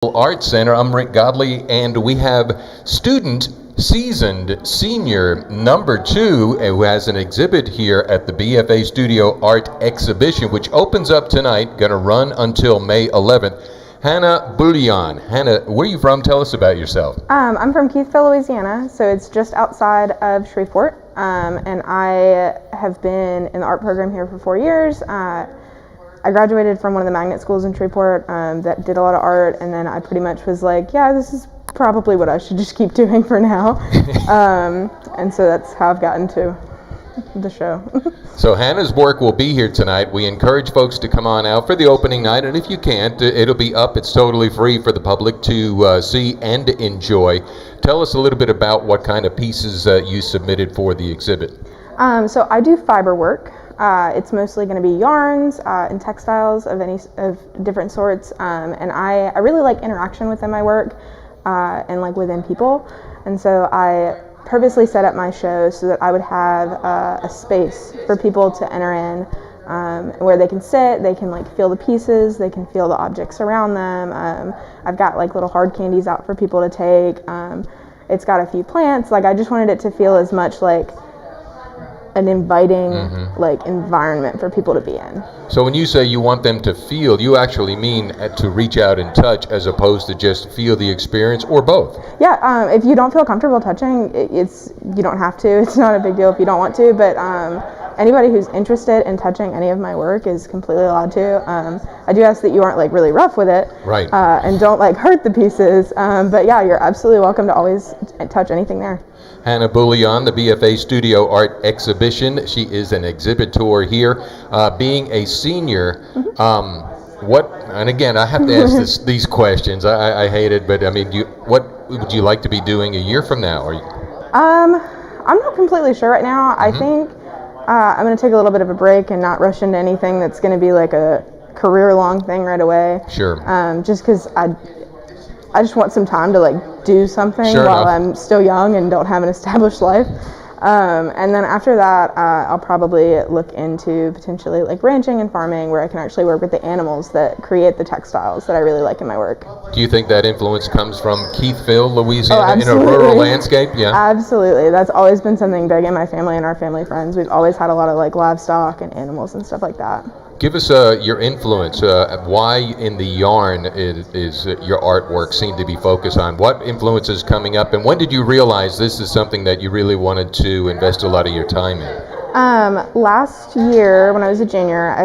Arts Center. I'm Rick Godley, and we have seasoned senior number 2 who has an exhibit here at the BFA Studio Art Exhibition, which opens up tonight, going to run until May 11th. Hannah Bouillon. Hannah, where are you from? Tell us about yourself. I'm from Keithville, Louisiana, so it's just outside of Shreveport, and I have been in the art program here for 4 years. I graduated from one of the magnet schools in Shreveport that did a lot of art, and then I pretty much was like, yeah, this is probably what I should just keep doing for now. And so that's how I've gotten to the show. So Hannah's work will be here tonight. We encourage folks to come on out for the opening night, and if you can't, it'll be up. It's totally free for the public to see and enjoy. Tell us a little bit about what kind of pieces you submitted for the exhibit. So I do fiber work. It's mostly going to be yarns and textiles of different sorts, and I really like interaction within my work and like within people, and so I purposely set up my show so that I would have a space for people to enter in where they can sit, they can like feel the pieces, they can feel the objects around them. I've got like little hard candies out for people to take. It's got a few plants. Like I just wanted it to feel as much like an inviting like environment for people to be in. So when you say you want them to feel, you actually mean to reach out and touch as opposed to just feel the experience, or both? Yeah, if you don't feel comfortable touching, you don't have to. It's not a big deal if you don't want to, but anybody who's interested in touching any of my work is completely allowed to. I do ask that you aren't like really rough with it, right? And don't like hurt the pieces, but yeah, you're absolutely welcome to always touch anything there. Hannah Bouillon, the BFA Studio Art Exhibition. She is an exhibitor here. Being a senior, and again, I have to ask these questions. I hate it, but I mean, what would you like to be doing a year from now? I'm not completely sure right now. I think I'm going to take a little bit of a break and not rush into anything that's going to be like a career-long thing right away. Sure. Just because I just want some time to like do something while I'm still young and don't have an established life. And then after that, I'll probably look into potentially like ranching and farming, where I can actually work with the animals that create the textiles that I really like in my work. Do you think that influence comes from Keithville, Louisiana, in a rural landscape? Yeah. Absolutely. That's always been something big in my family and our family friends. We've always had a lot of like livestock and animals and stuff like that. Give us your influence. Why in the yarn is your artwork seem to be focused on? What influences coming up, and when did you realize this is something that you really wanted to invest a lot of your time in? Last year when I was a junior, I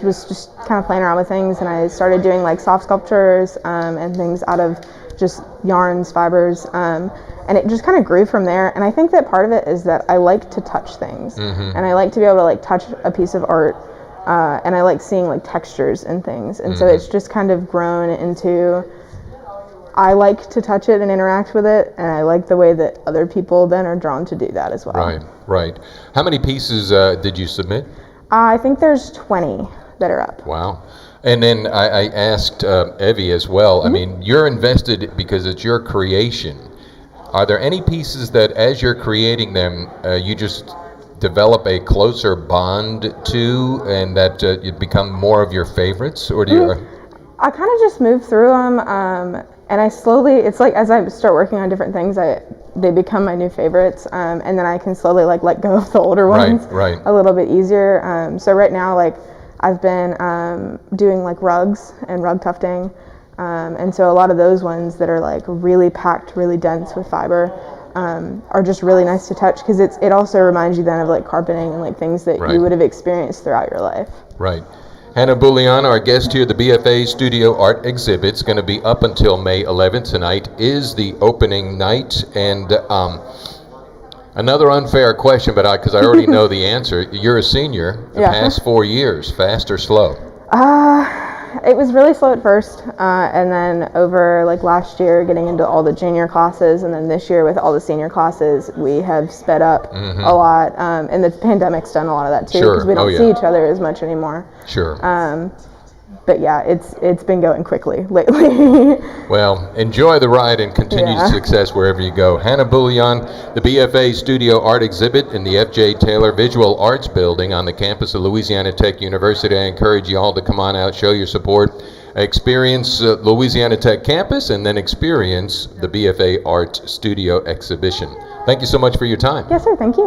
was just kind of playing around with things, and I started doing like soft sculptures and things out of just yarns, fibers, and it just kind of grew from there. And I think that part of it is that I like to touch things, and I like to be able to like touch a piece of art. And I like seeing like textures and things, and so it's just kind of grown into, I like to touch it and interact with it, and I like the way that other people then are drawn to do that as well. Right. How many pieces did you submit? I think there's 20 that are up. Wow. And then I asked Evie as well, I mean, you're invested because it's your creation. Are there any pieces that as you're creating them, you just develop a closer bond to, and that you become more of your favorites, or do you? I kind of just move through them, and I slowly. It's like as I start working on different things, they become my new favorites, and then I can slowly like let go of the older ones a little bit easier. So right now, like I've been doing like rugs and rug tufting, and so a lot of those ones that are like really packed, really dense with fiber. Are just really nice to touch, because it also reminds you then of like carpeting and like things that you would have experienced throughout your life. Right. Hannah Bouillon, our guest here at the BFA Studio Art Exhibit. It's going to be up until May 11th. Tonight is the opening night, and another unfair question, but because I already know the answer. You're a senior. The past 4 years, fast or slow? It was really slow at first, and then over like last year getting into all the junior classes, and then this year with all the senior classes, we have sped up a lot, and the pandemic's done a lot of that too, because we don't see each other as much anymore. But yeah, it's been going quickly lately. Well, enjoy the ride and continued success wherever you go. Hannah Bouillon, the BFA Studio Art Exhibit in the F.J. Taylor Visual Arts Building on the campus of Louisiana Tech University. I encourage you all to come on out, show your support. experience Louisiana Tech campus, and then experience the BFA Art Studio exhibition. Thank you so much for your time. Yes, sir. Thank you.